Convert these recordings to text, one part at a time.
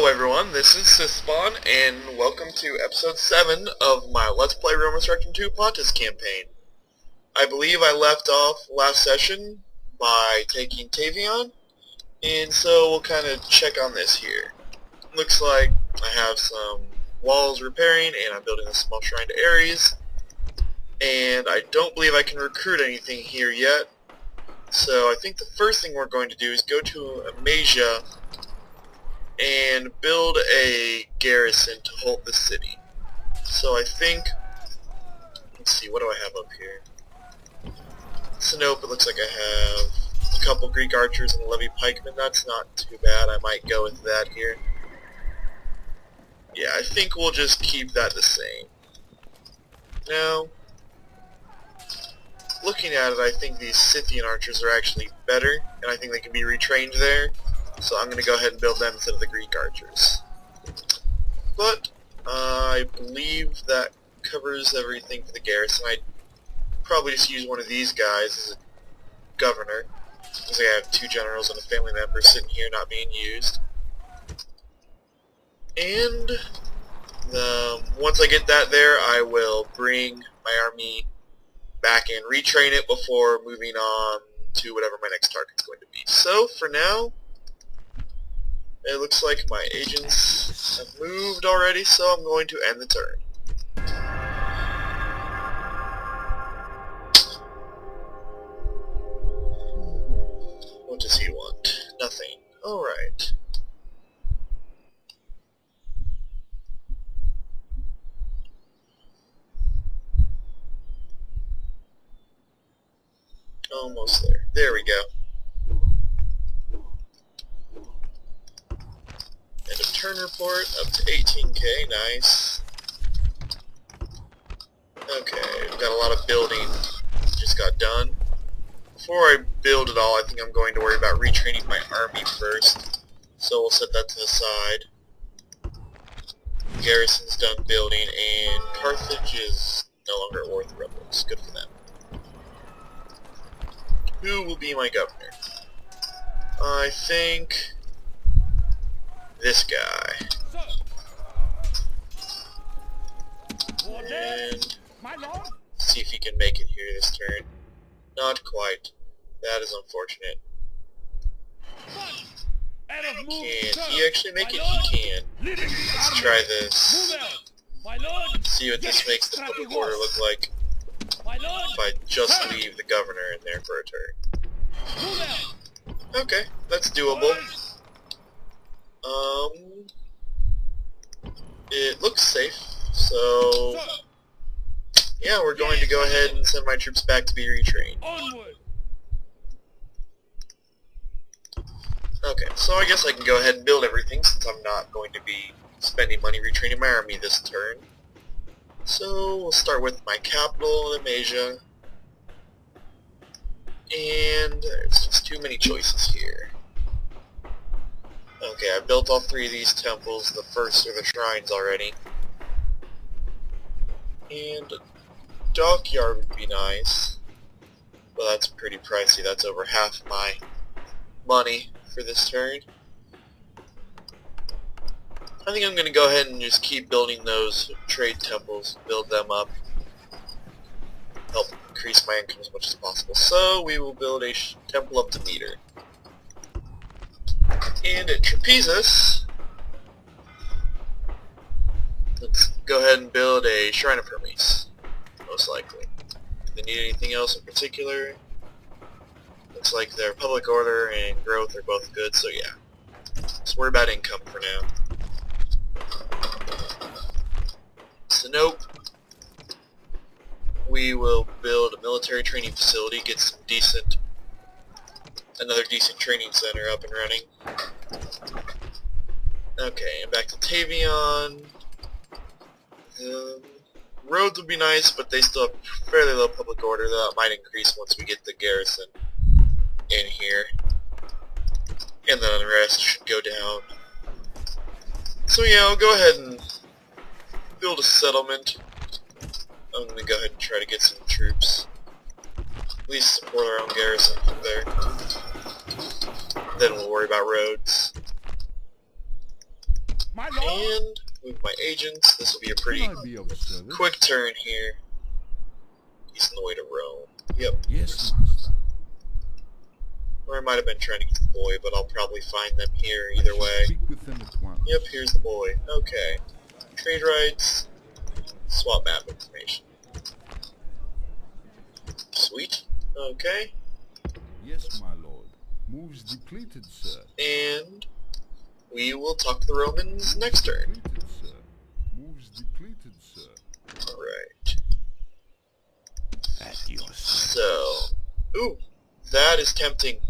Hello everyone, this is Syspawn, and welcome to episode 7 of my Let's Play Roma Surrectum 2 Pontus campaign. I believe I left off last session by taking Tavion, and so we'll kind of check on this here. Looks like I have some walls repairing, and I'm building a small shrine to Ares, and I don't believe I can recruit anything here yet, so I think the first thing we're going to do is go to Amasia and build a garrison to hold the city. So I think, let's see, what do I have up here? So nope, it looks like I have a couple Greek archers and a Levy Pikemen. That's not too bad. I might go with that here. Yeah, I think we'll just keep that the same. Now, looking at it, I think these Scythian archers are actually better, and I think they can be retrained there. So I'm going to go ahead and build them instead of the Greek archers. But I believe that covers everything for the garrison. I'd probably just use one of these guys as a governor. Looks like I have 2 generals and a family member sitting here not being used. And once I get that there, I will bring my army back and retrain it before moving on to whatever my next target's going to be. So for now, it looks like my agents have moved already, so I'm going to end the turn. What does he want? Nothing. Alright. Almost there. There we go. End of turn report, up to 18k, nice. Okay, we've got a lot of building just got done. Before I build it all, I think I'm going to worry about retraining my army first. So we'll set that to the side. Garrison's done building, and Carthage is no longer at war with the rebels. Good for them. Who will be my governor? I think this guy. And see if he can make it here this turn. Not quite. That is unfortunate. Can he actually make it? He can. Let's try this. See what this makes the public order look like if I just leave the governor in there for a turn. Okay, that's doable. It looks safe, so yeah, we're going to go ahead and send my troops back to be retrained. Okay, so I guess I can go ahead and build everything since I'm not going to be spending money retraining my army this turn. So we'll start with my capital in Amasia, and there's just too many choices here. Okay, I built all 3 of these temples. The first are the shrines already. And a dockyard would be nice. But that's pretty pricey. That's over half my money for this turn. I think I'm going to go ahead and just keep building those trade temples. Build them up. Help increase my income as much as possible. So we will build a temple of Demeter. And at Trapezus, let's go ahead and build a Shrine of Hermes, most likely. If they need anything else in particular, looks like their public order and growth are both good, so yeah. Let's worry about income for now. So nope. We will build a military training facility, get some another decent training center up and running. Okay, and back to Tavion. Roads would be nice, but they still have fairly low public order. That might increase once we get the garrison in here. And then the rest should go down. So yeah, I'll go ahead and build a settlement. I'm going to go ahead and try to get some troops. At least support our own garrison from there. Then we'll worry about roads. And move my agents. This will be a pretty quick turn here. He's on the way to Rome. Yep. Yes, master. Or I might have been trying to get to the boy, but I'll probably find them here either way. Speak with them at once. Yep, here's the boy. Okay. Trade rights. Swap map information. Sweet. Okay. Yes, my lord. Moves depleted, sir. And we will talk to the Romans next turn. Depleted, sir. Moves depleted, sir. Alright. At your service. So, ooh, that is tempting.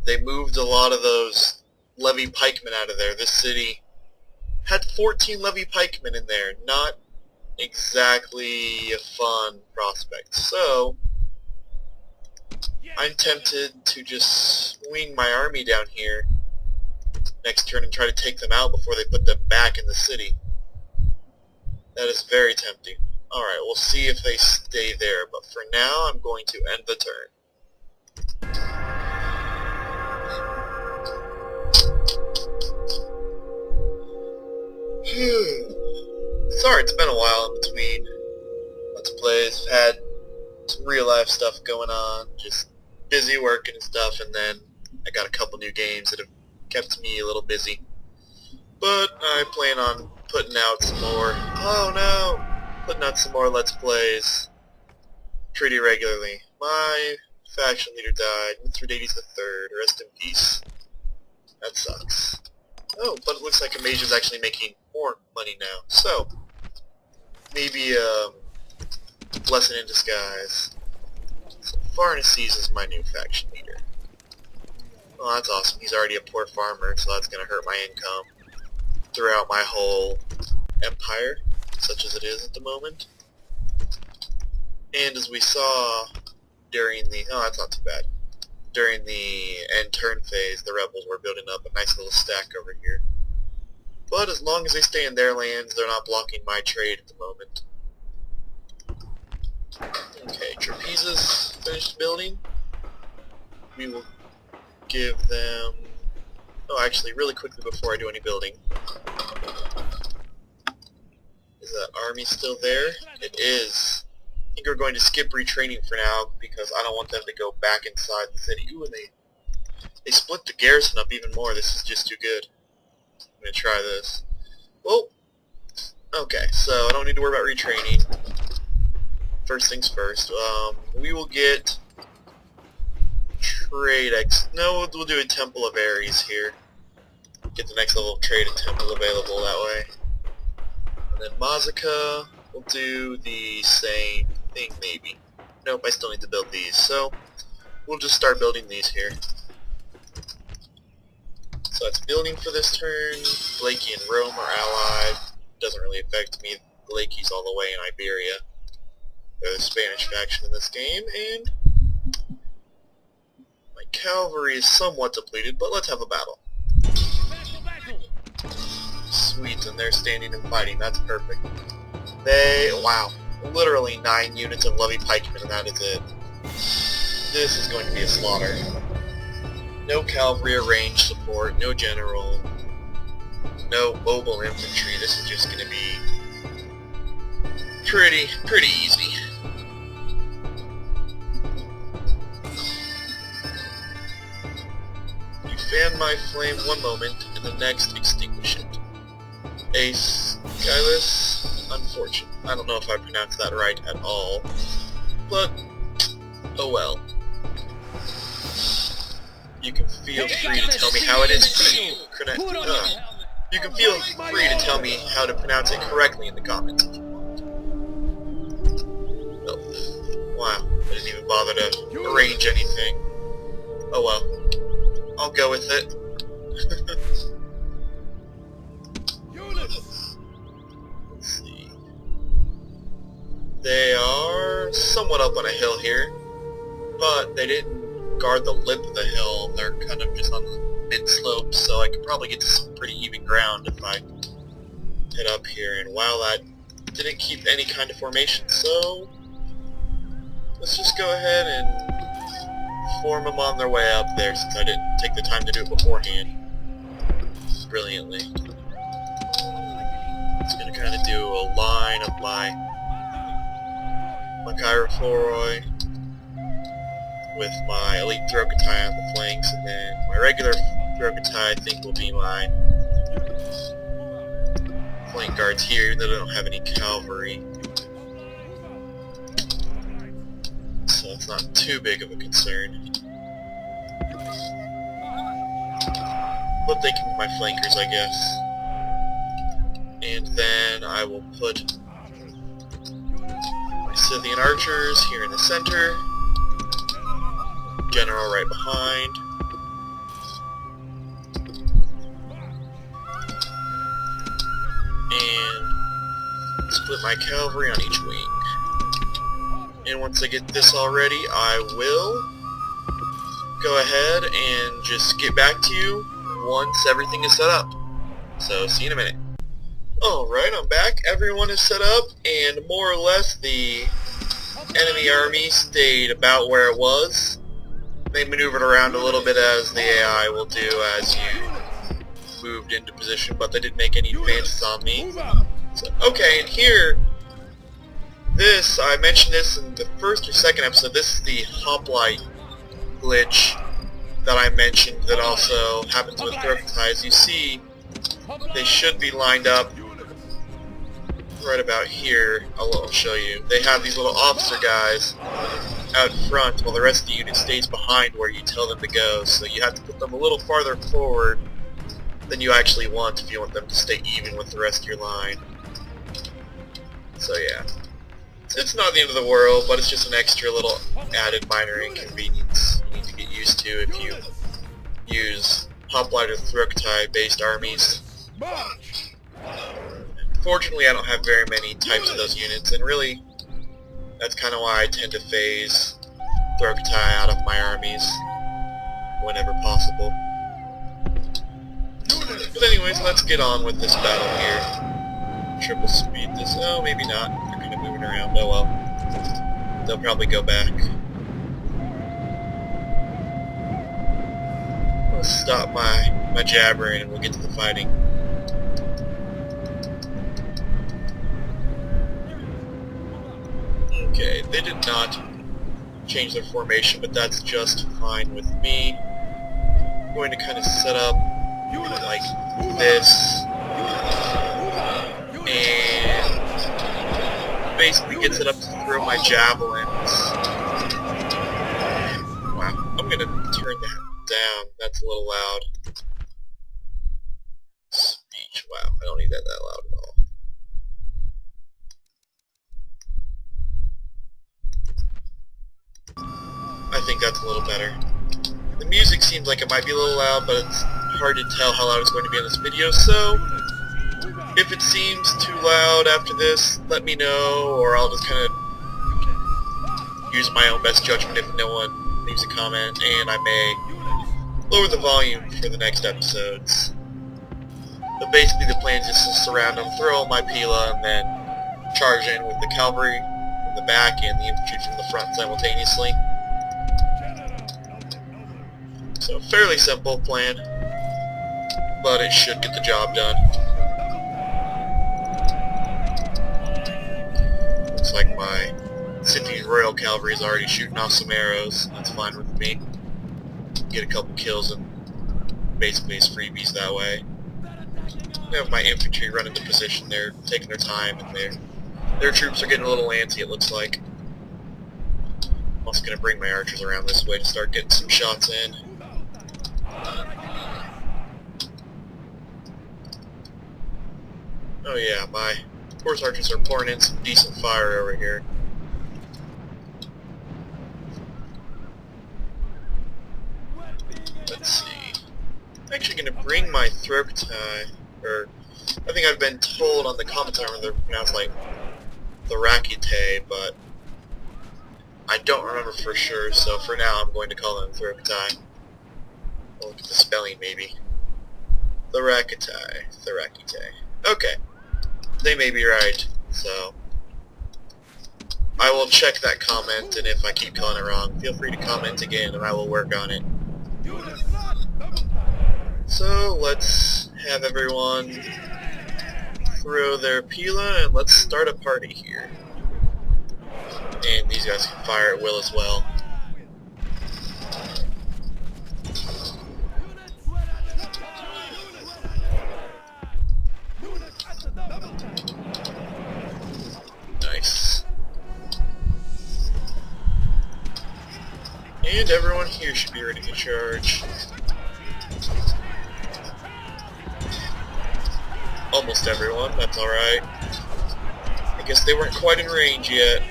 They moved a lot of those Levy Pikemen out of there. This city had 14 Levy Pikemen in there. Not exactly a fun prospect. So, I'm tempted to just swing my army down here next turn and try to take them out before they put them back in the city. That is very tempting. Alright, we'll see if they stay there, but for now I'm going to end the turn. Sorry, it's been a while in between Let's Plays. I've had some real life stuff going on, just busy working and stuff, and then I got a couple new games that have kept me a little busy. But I plan on putting out some more, putting out some more Let's Plays pretty regularly. My faction leader died, Mithridates III, rest in peace. That sucks. Oh, but it looks like Amasia's actually making more money now, so maybe blessing in disguise. So Pharnaces is my new faction leader. Oh, that's awesome. He's already a poor farmer, so that's going to hurt my income throughout my whole empire, such as it is at the moment. And as we saw during the... oh, that's not too bad. During the end turn phase, the rebels were building up a nice little stack over here. But as long as they stay in their lands, they're not blocking my trade at the moment. Okay, Trapezus finished building. We will give them... oh, actually, really quickly before I do any building. Is that army still there? It is. I think we're going to skip retraining for now because I don't want them to go back inside the city. Ooh, and they split the garrison up even more. This is just too good. I'm going to try this. Well, okay, so I don't need to worry about retraining. First things first, we will get trade no, we'll do a Temple of Ares here. Get the next level of trade and temple available that way. And then Mazaca, we'll do the same thing maybe. Nope, I still need to build these, so we'll just start building these here. So that's building for this turn. Blakey and Rome are allied. Doesn't really affect me. Blakey's all the way in Iberia. They're the Spanish faction in this game, and my cavalry is somewhat depleted, but let's have a battle. Sweet, and they're standing and fighting. That's perfect. Wow, literally 9 units of Levy Pikemen, and that is it. This is going to be a slaughter. No cavalry or range support, no general, no mobile infantry. This is just going to be pretty easy. You fan my flame one moment, and the next extinguish it. Ace Gylus, unfortunate. I don't know if I pronounced that right at all, but oh well. You can feel free to tell me how it is. You can feel free to tell me how to pronounce it correctly in the comments if you want. Oh, wow, I didn't even bother to arrange anything. Oh well, I'll go with it. Let's see. They are somewhat up on a hill here, but they didn't guard the lip of the hill. They're kind of just on the mid-slope, so I could probably get to some pretty even ground if I head up here. And wow, that didn't keep any kind of formation, so let's just go ahead and form them on their way up there, since I didn't take the time to do it beforehand. Brilliantly. Just gonna kind of do a line of my Gyrophoroi with my elite Throketai on the flanks, and then my regular Throketai I think will be my flank guards here, that I don't have any cavalry. So it's not too big of a concern. But they can be my flankers, I guess. And then I will put my Scythian archers here in the center. General right behind. And split my cavalry on each wing. And once I get this all ready, I will go ahead and just get back to you once everything is set up. So, see you in a minute. Alright, I'm back. Everyone is set up, and more or less the enemy army stayed about where it was. They maneuvered around a little bit, as the AI will do as you moved into position, but they didn't make any advances on me. So, okay, and here, this, I mentioned this in the first or second episode, this is the hoplite glitch that I mentioned that also happens with Throketai. As you see, they should be lined up right about here. I'll show you. They have these little officer guys out front while the rest of the unit stays behind where you tell them to go, so you have to put them a little farther forward than you actually want if you want them to stay even with the rest of your line. So yeah. It's not the end of the world, but it's just an extra little added minor inconvenience you need to get used to if you use hoplite or Throketai based armies. Fortunately, I don't have very many types of those units, and really, that's kind of why I tend to phase Throketai out of my armies whenever possible. But anyways, let's get on with this battle here. Triple speed this. Oh, maybe not. They're kind of moving around. Oh well. They'll probably go back. Let's stop my jabbering and we'll get to the fighting. Okay, they did not change their formation, but that's just fine with me. I'm going to kind of set up like this, and basically get set up to throw my javelins. Wow, I'm going to turn that down. That's a little loud. Speech, wow, I don't need that loud at all. I think that's a little better. The music seems like it might be a little loud, but it's hard to tell how loud it's going to be in this video, so if it seems too loud after this, let me know, or I'll just kind of use my own best judgment if no one leaves a comment, and I may lower the volume for the next episodes. But basically the plan is just to surround them, throw my Pila, and then charge in with the cavalry from the back and the infantry from the front simultaneously. So, fairly simple plan, but it should get the job done. Looks like my Scythian Royal Cavalry is already shooting off some arrows. That's fine with me. Get a couple kills and basically as freebies that way. I have my infantry run into position. They're taking their time, and their troops are getting a little antsy, it looks like. I'm also going to bring my archers around this way to start getting some shots in. Oh yeah, my horse archers are pouring in some decent fire over here. Let's see. I'm actually going to bring my Throketai, or I think I've been told on the commentary whether they're pronounced like Thorakite, but I don't remember for sure, so for now I'm going to call them Throketai. I'll look at the spelling maybe. Thorakite. Okay. They may be right, so I will check that comment, and if I keep calling it wrong, feel free to comment again and I will work on it. So let's have everyone throw their Pila, and let's start a party here. And these guys can fire at will as well. Nice. And everyone here should be ready to charge. Almost everyone, that's alright. I guess they weren't quite in range yet.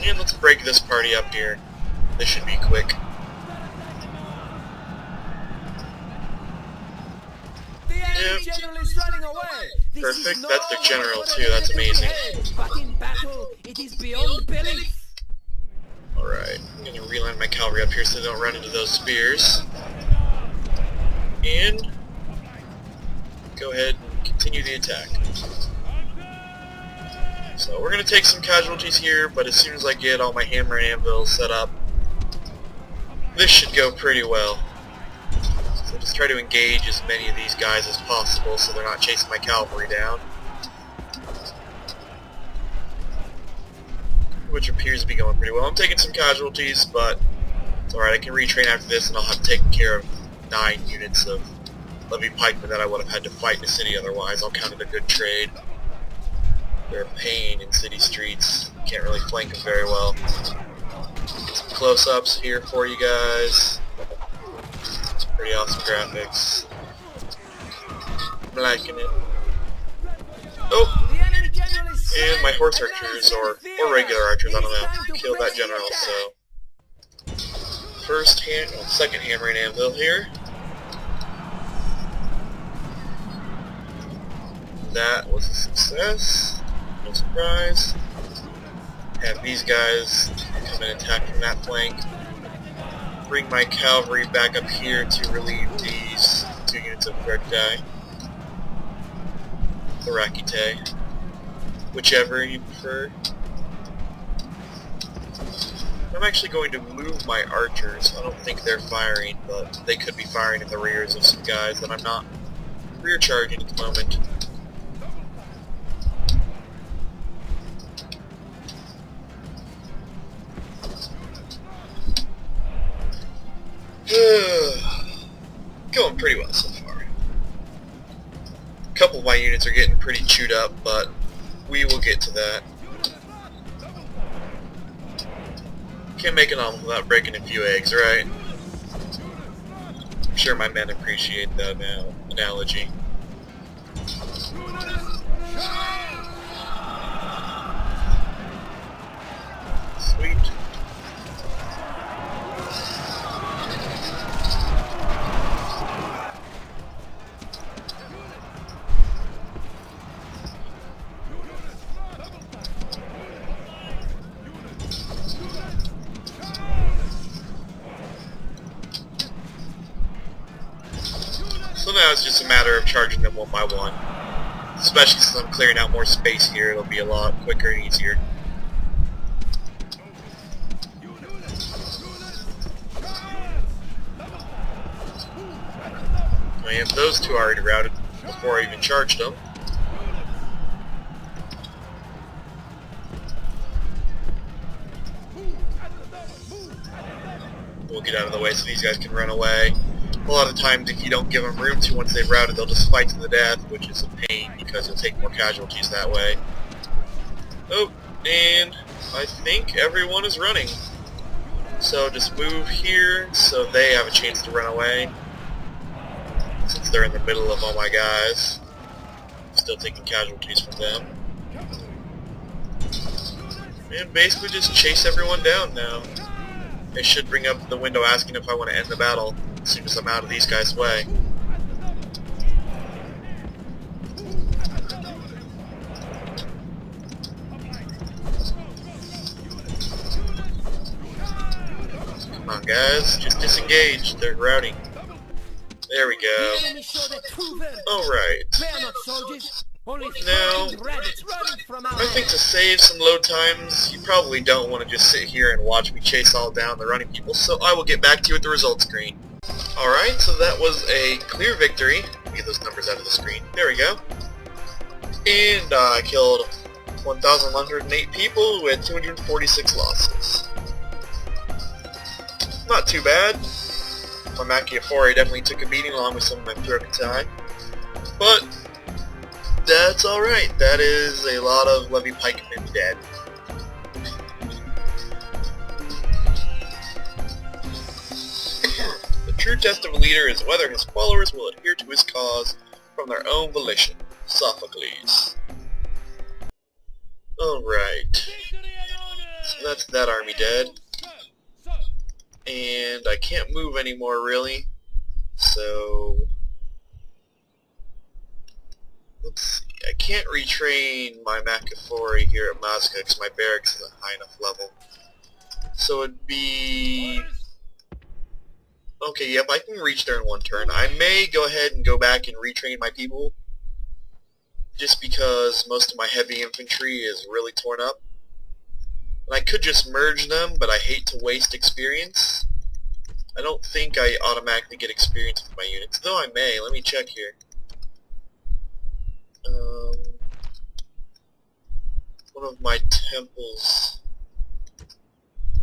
And let's break this party up here. This should be quick. Yep. Perfect, that's their general too, that's amazing. Alright, I'm gonna reline my cavalry up here so they don't run into those spears. And go ahead and continue the attack. So we're going to take some casualties here, but as soon as I get all my hammer and anvil set up, this should go pretty well. So just try to engage as many of these guys as possible so they're not chasing my cavalry down. Which appears to be going pretty well. I'm taking some casualties, but it's alright, I can retrain after this and I'll have taken care of 9 units of Levy Pikemen that I would have had to fight in the city otherwise. I'll count it a good trade. They're a pain in city streets. Can't really flank them very well. Get some close-ups here for you guys. Some pretty awesome graphics. I'm liking it. Oh! And my horse archers, or regular archers, I don't know, killed that general, so... second hammer and anvil here. That was a success. No surprise. Have these guys come and attack from that flank. Bring my cavalry back up here to relieve these 2 units of Verti. Rakite. Whichever you prefer. I'm actually going to move my archers. I don't think they're firing, but they could be firing in the rears of some guys that I'm not rear charging at the moment. Going pretty well so far. A couple of my units are getting pretty chewed up, but we will get to that. Can't make an omelet without breaking a few eggs, right? I'm sure my men appreciate that analogy. Sweet. So now it's just a matter of charging them one by one. Especially since I'm clearing out more space here, it'll be a lot quicker and easier. I have those 2 already routed before I even charged them. We'll get out of the way so these guys can run away. A lot of times if you don't give them room to once they've routed, they'll just fight to the death, which is a pain because you'll take more casualties that way. Oh, and I think everyone is running. So just move here so they have a chance to run away. Since they're in the middle of all my guys. Still taking casualties from them. And basically just chase everyone down now. They should bring up the window asking if I want to end the battle as soon as I'm out of these guys' way. Come on guys, just disengage, they're routing. There we go. Alright. Now, I think to save some load times, you probably don't want to just sit here and watch me chase all down the running people, so I will get back to you at the results screen. Alright, so that was a clear victory. Get those numbers out of the screen. There we go. And I killed 1,108 people with 246 losses. Not too bad. My Machiaphore definitely took a beating along with some of my Purgatai. But that's alright. That is a lot of Levy Pikemen dead. The true test of a leader is whether his followers will adhere to his cause from their own volition. Sophocles. Alright. So that's that army dead. And I can't move anymore, really. So let's see. I can't retrain my Machiaphore here at Mazca because my barracks is a high enough level. So it'd be... Okay, yep, I can reach there in one turn. I may go ahead and go back and retrain my people, just because most of my heavy infantry is really torn up. And I could just merge them, but I hate to waste experience. I don't think I automatically get experience with my units, though I may. Let me check here. One of my temples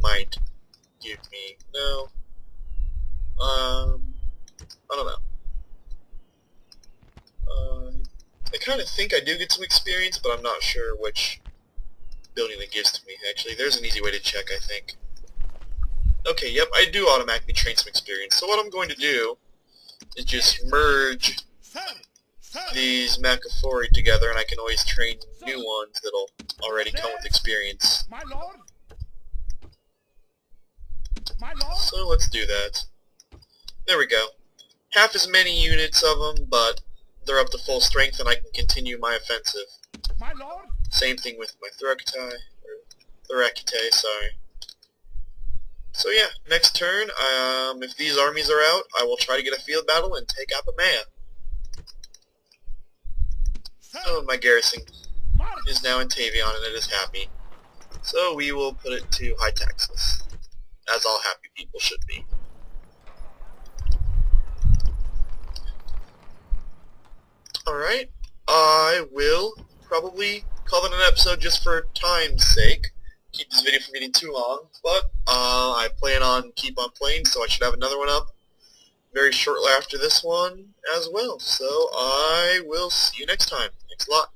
might give me... No. I don't know. I kind of think I do get some experience, but I'm not sure which building it gives to me. Actually, there's an easy way to check, I think. Okay, yep, I do automatically train some experience. So what I'm going to do is just merge these Machiaphore together, and I can always train new ones that'll already come with experience. My lord? My lord? So let's do that. There we go. Half as many units of them, but they're up to full strength and I can continue my offensive. My lord? Same thing with my Thurakatai, or Thurakite, sorry. So yeah, next turn, if these armies are out, I will try to get a field battle and take Apamea. Oh, my garrison is now in Tavion and it is happy. So we will put it to high taxes, as all happy people should be. Alright, I will probably call it an episode just for time's sake. Keep this video from getting too long, but I plan on keep on playing, so I should have another one up very shortly after this one as well. So I will see you next time. Thanks a lot.